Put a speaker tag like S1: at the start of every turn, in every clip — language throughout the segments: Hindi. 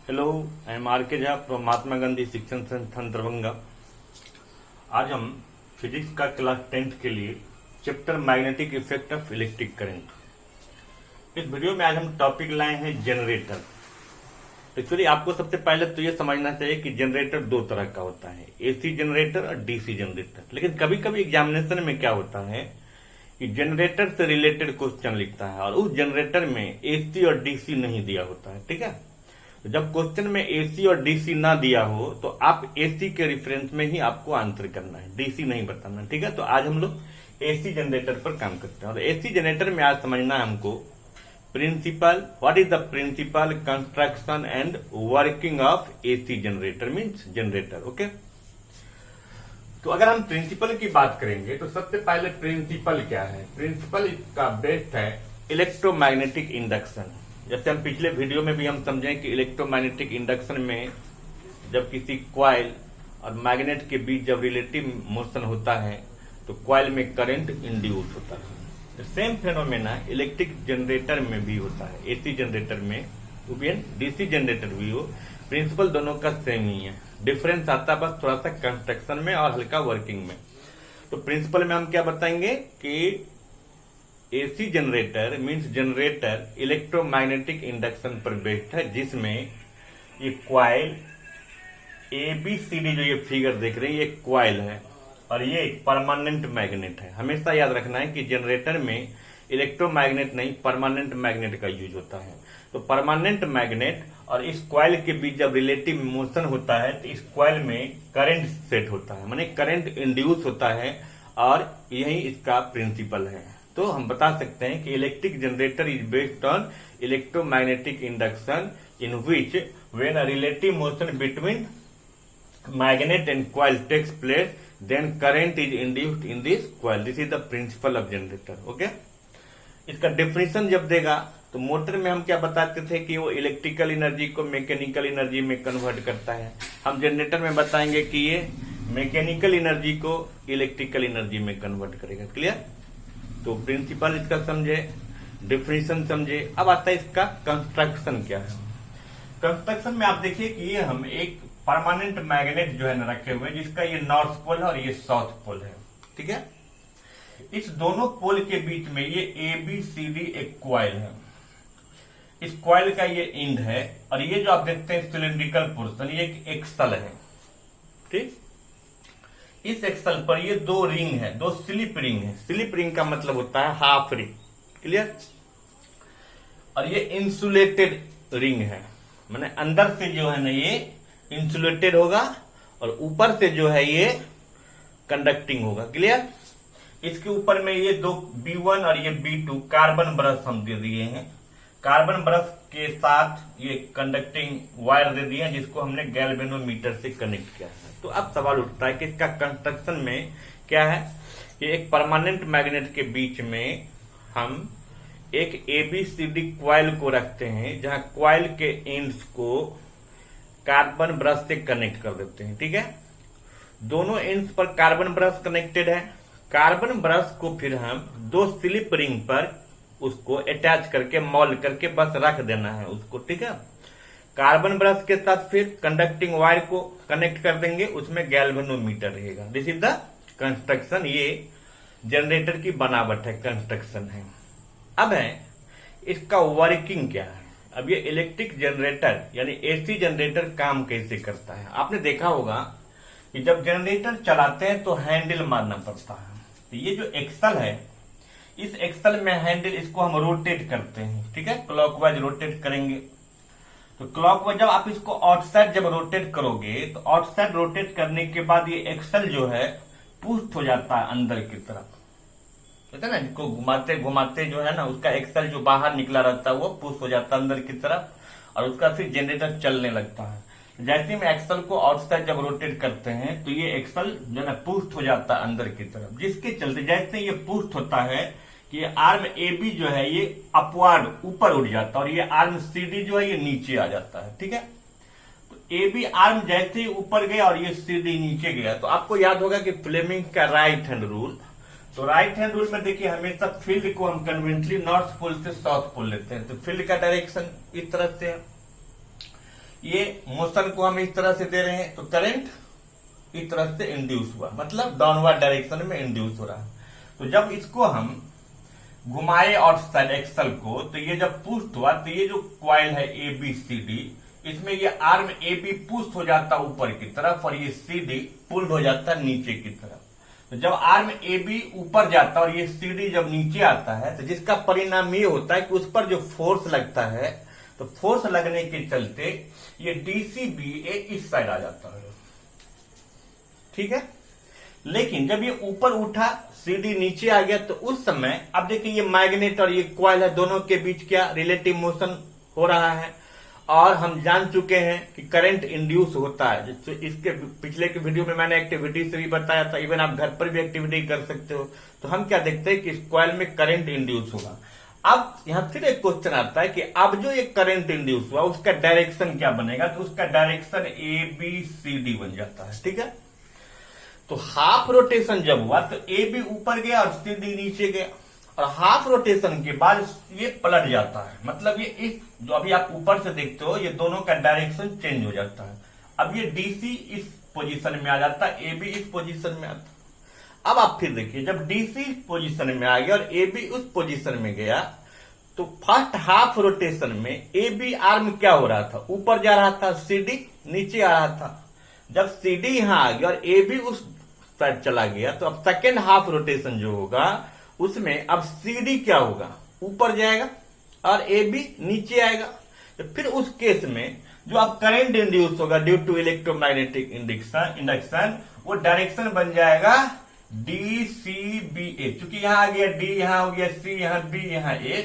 S1: हेलो, आई एम आर के झा फ्रॉम महात्मा गांधी शिक्षण संस्थान दरभंगा। आज हम फिजिक्स का क्लास 10th के लिए chapter magnetic effect of electric current. इस वीडियो में आज हम टॉपिक लाए हैं जनरेटर। एक्चुअली आपको सबसे पहले तो ये समझना चाहिए कि जनरेटर दो तरह का होता है, एसी जनरेटर और डीसी जनरेटर। लेकिन कभी कभी एग्जामिनेशन में क्या होता है कि जनरेटर से रिलेटेड क्वेश्चन लिखता है और उस जनरेटर में एसी और डीसी नहीं दिया होता है। ठीक है, तो जब क्वेश्चन में एसी और डीसी ना दिया हो तो आप एसी के रेफरेंस में ही आपको आंसर करना है, डीसी नहीं बताना। ठीक है, तो आज हम लोग एसी जनरेटर पर काम करते हैं और एसी जनरेटर में आज समझना है हमको principle, what is the principle construction and working of AC generator means generator. Okay, तो अगर हम प्रिंसिपल की बात करेंगे तो सबसे पहले प्रिंसिपल क्या है। प्रिंसिपल इसका बेस्ट है इलेक्ट्रोमैग्नेटिक इंडक्शन। जैसे हम पिछले वीडियो में भी हम समझें कि इलेक्ट्रोमैग्नेटिक इंडक्शन में जब किसी कॉइल और मैग्नेट के बीच जब रिलेटिव मोशन होता है तो कॉइल में करंट इंड्यूस होता है। सेम फेनोमेना इलेक्ट्रिक जनरेटर में भी होता है, एसी जनरेटर में भी, डीसी जनरेटर भी हो। प्रिंसिपल दोनों का सेम ही है, डिफरेंस आता है बस थोड़ा सा कंस्ट्रक्शन में और हल्का वर्किंग में। तो प्रिंसिपल में हम क्या बताएंगे कि AC generator means generator electromagnetic induction पर बेस्ड है, जिसमें ये कॉइल एबीसीडी जो ये फिगर देख रहे हैं ये कॉइल है और ये परमानेंट मैग्नेट है। हमेशा याद रखना है कि जनरेटर में इलेक्ट्रोमैग्नेट नहीं परमानेंट मैग्नेट का यूज होता है। तो परमानेंट मैग्नेट और इस कॉइल के बीच जब रिलेटिव मोशन होता है तो इस कॉइल में करंट सेट होता है, माने करंट इंड्यूस होता है और यही इसका प्रिंसिपल है। तो हम बता सकते हैं कि electric generator is based on electromagnetic induction in which when a relative motion between magnet and coil takes place then current is induced in this coil. This is the principle of generator. Okay, इसका डेफिनेशन जब देगा तो मोटर में हम क्या बताते थे कि वो इलेक्ट्रिकल एनर्जी को मैकेनिकल एनर्जी में कन्वर्ट करता है। हम जनरेटर में बताएंगे कि ये मैकेनिकल एनर्जी को इलेक्ट्रिकल एनर्जी में कन्वर्ट करेगा। क्लियर? तो प्रिंसिपल इसका समझे, डेफिनेशन समझे। अब आता है इसका कंस्ट्रक्शन क्या है। कंस्ट्रक्शन में आप देखिए कि ये हम एक परमानेंट मैग्नेट जो है ना रखे हुए हैं, जिसका ये नॉर्थ पोल है और ये साउथ पोल है। ठीक है, इस दोनों पोल के बीच में ये एबीसीडी एक कॉइल है। इस कॉइल का ये एंड है और ये जो आप देखते हैं सिलिंड्रिकल पोर्शन ये एक एक्सल है। ठीक, इस एक्सल पर ये दो रिंग है, दो स्लिप रिंग है। स्लिप रिंग का मतलब होता है हाफ रिंग। क्लियर? और ये इंसुलेटेड रिंग है, माने अंदर से जो है ना ये इंसुलेटेड होगा और ऊपर से जो है ये कंडक्टिंग होगा। क्लियर? इसके ऊपर में ये दो B1 और ये B2 कार्बन ब्रश हम दे दिए हैं। कार्बन ब्रश के साथ ये कंडक्टिंग वायर दे दिए हैं, जिसको हमने गैल्वेनोमीटर से कनेक्ट किया है। तो अब सवाल उठता है कि इसका कंस्ट्रक्शन में क्या है कि एक परमानेंट मैग्नेट के बीच में हम एक एबीसीडी कॉइल को रखते हैं, जहां कॉइल के एंड्स को कार्बन ब्रश से कनेक्ट कर देते हैं। ठीक है, दोनों एंड्स पर कार्बन ब्रश कनेक्टेड है। कार्बन ब्रश को फिर हम दो स्लिप रिंग पर उसको अटैच करके मोल्ड करके बस रख देना है उसको। ठीक है, कार्बन ब्रश के साथ फिर कंडक्टिंग वायर को कनेक्ट कर देंगे, उसमें गैल्वेनोमीटर रहेगा। This is the construction. ये जनरेटर की बनावट है, कंस्ट्रक्शन है। अब है इसका वर्किंग क्या है। अब ये इलेक्ट्रिक जनरेटर यानी एसी जनरेटर काम कैसे करता है। आपने देखा होगा कि जब जनरेटर चलाते हैं तो हैंडल मारना पड़ता है। तो ये जो एक्सल है, इस एक्सल में हैंडल, इसको हम रोटेट करते हैं। ठीक है, क्लॉकवाइज रोटेट करेंगे। तो क्लॉकवाइज जब आप इसको आउटसाइड जब रोटेट करोगे तो आउटसाइड रोटेट करने के बाद ये एक्सल जो है पुश हो जाता है अंदर की तरफ। कहते हैं ना, इसको घुमाते घुमाते जो है ना उसका एक्सल जो बाहर निकला रहता है वो पुश हो जाता है अंदर की तरफ और उसका फिर जनरेटर चलने लगता है। जैसे हम एक्सल को आउटसाइड जब रोटेट करते हैं तो ये एक्सल जो है पुश हो जाता है अंदर की तरफ, जिसके चलते जैसे ये पुश होता है कि ये आर्म AB जो है ये अपवार्ड ऊपर उठ जाता है और ये आर्म CD जो है ये नीचे आ जाता है। ठीक है, तो AB आर्म जैसे ही ऊपर गया और ये CD नीचे गया। तो आपको याद होगा कि फ्लेमिंग का राइट हैंड रूल। तो राइट हैंड रूल में देखिए हमेशा फील्ड को हम कन्वेंटली नॉर्थ पोल से साउथ पोल लेते हैं। तो फील्ड का डायरेक्शन इस तरह से है। ये मोशन को हम इस तरह से दे रहे हैं तो करंट इस तरह से इंड्यूस हुआ, मतलब डाउनवर्ड डायरेक्शन में इंड्यूस हो रहा है। तो जब इसको हम घुमाए आउटसाइड एक्सल को, तो ये जब पुश हुआ तो ये जो कॉइल है ए बी सी डी, इसमें ये आर्म ए बी पुश हो जाता ऊपर की तरफ और ये सी डी पुल्ड हो जाता नीचे की तरफ। तो जब आर्म ए बी ऊपर जाता है और ये सी डी जब नीचे आता है, तो जिसका परिणाम ये होता है कि उस पर जो फोर्स लगता है, तो फोर्स लगने के चलते ये डीसी बी ए इस साइड आ जाता है, ठीक है। लेकिन जब ये ऊपर उठा, सीडी नीचे आ गया, तो उस समय अब देखिए ये मैग्नेट और ये कॉइल है, दोनों के बीच क्या रिलेटिव मोशन हो रहा है। और हम जान चुके हैं कि करंट इंड्यूस होता है, जिससे इसके पिछले के वीडियो में मैंने एक्टिविटी से भी बताया था, इवन आप घर पर भी एक्टिविटी कर सकते हो। तो हम क्या देखते हैं कि इस कॉइल में करंट इंड्यूस होगा। अब यहां फिर एक क्वेश्चन आता है कि अब जो ये करंट इंड्यूस हुआ उसका डायरेक्शन क्या बनेगा, तो उसका direction A B C D बन जाता है, ठीक है। तो हाफ रोटेशन जब हुआ तो ए बी ऊपर गया और सी डी नीचे गया, और हाफ रोटेशन के बाद ये पलट जाता है, मतलब ये इस जो अभी आप ऊपर से देखते हो ये दोनों का डायरेक्शन चेंज हो जाता है। अब ये डीसी इस पोजीशन में आ जाता है, ए बी इस पोजीशन में आता है। अब आप फिर देखिए जब डीसी इस पोजीशन में आ गया और ए बी उस पोजीशन में गया, तो फर्स्ट हाफ रोटेशन में ए बी आर्म क्या हो रहा था, ऊपर जा रहा था, सी डी नीचे आ रहा था। जब सी डी यहां आ गया और ए बी उस साइड चला गया, तो अब सेकेंड हाफ रोटेशन जो होगा उसमें अब सीडी क्या होगा, ऊपर जाएगा और ए बी नीचे आएगा। तो फिर उस केस में जो अब करंट इंड्यूस होगा ड्यू टू इलेक्ट्रोमैग्नेटिक इंडक्शन, वो डायरेक्शन बन जाएगा डी सी बी ए। चूंकि यहां आ गया डी, यहां हो गया सी, यहां बी, यहां ए,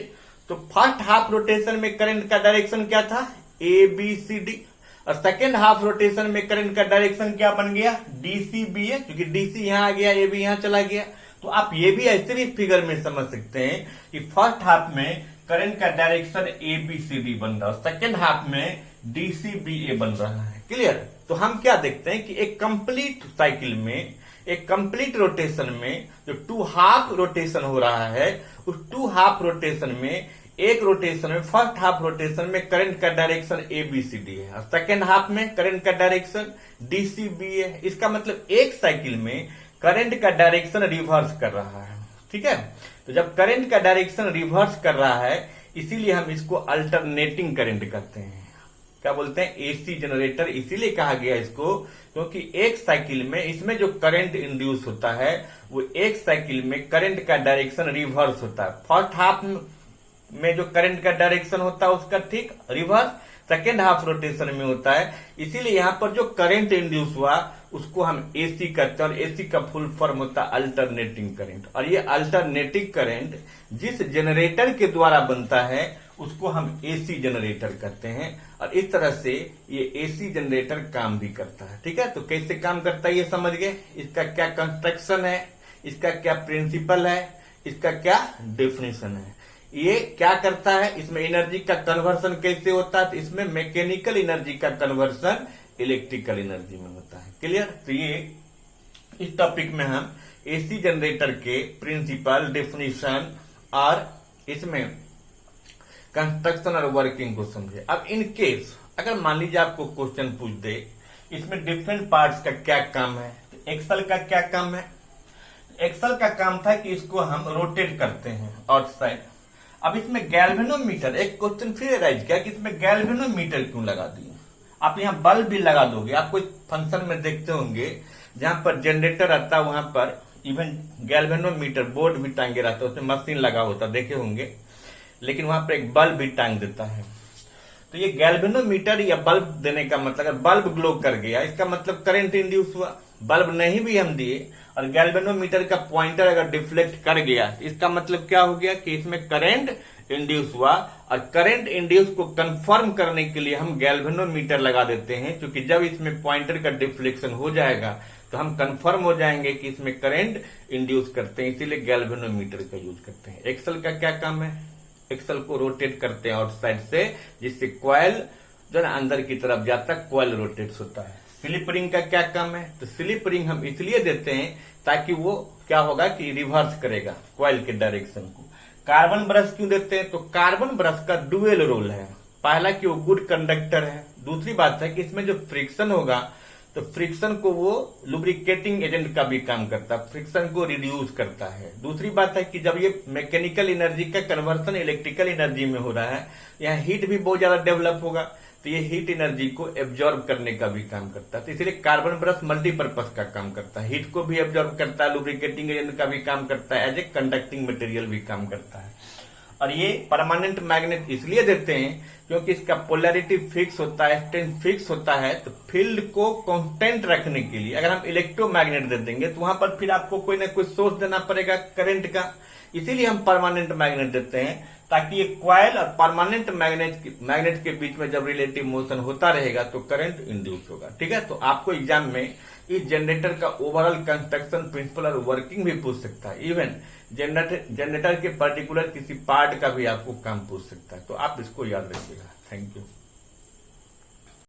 S1: तो फर्स्ट हाफ रोटेशन में करंट का डायरेक्शन क्या था, ए बी सी डी, और सेकेंड हाफ रोटेशन में करंट का डायरेक्शन क्या बन गया, डीसी बी ए, क्योंकि डीसी यहां आ गया, ए बी यहां चला गया। तो आप ये भी ऐसे भी फिगर में समझ सकते हैं कि फर्स्ट हाफ में करंट का direction A B C D बन रहा है, सेकेंड हाफ में डीसी बी ए बन रहा है, क्लियर। तो हम क्या देखते हैं कि एक कंप्लीट साइकिल में, एक कंप्लीट रोटेशन में जो टू हाफ रोटेशन हो रहा है, उस टू हाफ रोटेशन में एक रोटेशन में, फर्स्ट हाफ रोटेशन में करंट का direction A B C D है और सेकेंड हाफ में करंट का डायरेक्शन डी सी बी है। इसका मतलब एक साइकिल में करंट का डायरेक्शन रिवर्स कर रहा है, ठीक है। तो जब करंट का डायरेक्शन रिवर्स कर रहा है, इसीलिए हम इसको अल्टरनेटिंग करंट कहते हैं। क्या बोलते हैं, एसी जनरेटर इसीलिए कहा गया इसको, क्योंकि एक साइकिल में इसमें जो करंट इंड्यूस होता है वो एक साइकिल में करंट का डायरेक्शन रिवर्स होता है। फर्स्ट हाफ में जो करंट का डायरेक्शन होता है उसका ठीक रिवर्स सेकेंड हाफ रोटेशन में होता है। इसीलिए यहां पर जो करंट इंड्यूस हुआ उसको हम एसी कहते हैं, और एसी का फुल फॉर्म होता है अल्टरनेटिंग करंट। और ये अल्टरनेटिंग करंट जिस जनरेटर के द्वारा बनता है उसको हम एसी जनरेटर कहते हैं, और इस तरह से ये एसी जनरेटर काम भी करता है, ठीक है। तो कैसे काम करता है ये समझ गए, इसका क्या कंस्ट्रक्शन है, इसका क्या प्रिंसिपल है, इसका क्या डेफिनेशन है, ये क्या करता है, इसमें एनर्जी का कन्वर्सन कैसे होता है, तो इसमें मैकेनिकल एनर्जी का कन्वर्सन इलेक्ट्रिकल एनर्जी में होता है, क्लियर। तो ये इस टॉपिक में हम एसी जनरेटर के प्रिंसिपल, डेफिनेशन और इसमें कंस्ट्रक्शन और वर्किंग को समझे। अब इन केस अगर मान लीजिए आपको क्वेश्चन पूछ दे इसमें डिफरेंट पार्ट्स का क्या काम है, तो एक्सल का क्या काम है, एक्सल का काम था कि इसको हम रोटेट करते हैं आउटसाइड। अब इसमें गैल्वेनोमीटर, एक क्वेश्चन फिर राइज किया कि इसमें गैल्वेनोमीटर क्यों लगा दिए। आप यहाँ बल्ब भी लगा दोगे, आप कोई फंक्शन में देखते होंगे जहां पर जनरेटर आता है वहां पर इवन गैल्वेनोमीटर बोर्ड भी टांगे रहता है, उसमें मशीन लगा होता देखे होंगे, लेकिन वहां पर एक बल्ब भी टांग देता है। तो ये गैल्वेनोमीटर या बल्ब देने का मतलब, अगर बल्ब ग्लो कर गया इसका मतलब करंट इंड्यूस हुआ। बल्ब नहीं भी हम दिए और गैल्वेनोमीटर का पॉइंटर अगर डिफ्लेक्ट कर गया, इसका मतलब क्या हो गया कि इसमें करंट इंड्यूस हुआ। और करंट इंड्यूस को कंफर्म करने के लिए हम गैल्वेनोमीटर लगा देते हैं, क्योंकि जब इसमें पॉइंटर का डिफ्लेक्शन हो जाएगा तो हम कंफर्म हो जाएंगे कि इसमें करंट इंड्यूस करते हैं, इसीलिए गैल्वेनोमीटर का यूज करते हैं। एक्सल का क्या काम है, एक्सल को रोटेट करते हैं आउटसाइड से, जिससे कॉइल जो है अंदर की तरफ जाता है, कॉइल रोटेट होता है। स्लिप रिंग का क्या काम है, तो स्लिप रिंग हम इसलिए देते हैं ताकि वो क्या होगा कि रिवर्स करेगा कॉइल के डायरेक्शन को। कार्बन ब्रश क्यों देते हैं, तो कार्बन ब्रश का डुअल रोल है, पहला कि वो गुड कंडक्टर है, दूसरी बात है कि इसमें जो फ्रिक्शन होगा तो फ्रिक्शन को वो लुब्रिकेटिंग एजेंट का भी काम करता है, फ्रिक्शन को रिड्यूस करता है। दूसरी बात है कि जब ये मैकेनिकल एनर्जी का कन्वर्सन इलेक्ट्रिकल एनर्जी में हो रहा है, यहाँ हीट भी बहुत ज्यादा डेवलप होगा, तो ये हीट एनर्जी को एब्जॉर्ब करने का भी काम करता है। तो इसलिए कार्बन ब्रश मल्टीपर्पज का काम करता है, हीट को भी एब्जॉर्ब करता है, लुब्रिकेटिंग एजेंट का भी काम करता है, एज ए कंडक्टिंग मटेरियल भी काम करता है। और ये परमानेंट मैग्नेट इसलिए देते हैं क्योंकि इसका पोलैरिटी फिक्स होता है, स्ट्रेंथ फिक्स होता है, तो फील्ड को कांस्टेंट रखने के लिए अगर हम इलेक्ट्रोमैग्नेट दे देंगे तो वहां पर फिर आपको कोई ना कोई सोर्स देना पड़ेगा करंट का, इसीलिए हम परमानेंट मैग्नेट देते हैं, ताकि ये कॉइल और परमानेंट मैग्नेट के बीच में जब रिलेटिव मोशन होता रहेगा तो करंट इंड्यूस होगा। ठीक है, तो आपको एग्जाम में इस जनरेटर का ओवरऑल कंस्ट्रक्शन प्रिंसिपल और वर्किंग भी पूछ सकता है, इवन जनरेटर के पर्टिकुलर किसी पार्ट का भी आपको काम पूछ सकता है, तो आप इसको याद रखिएगा। Thank you.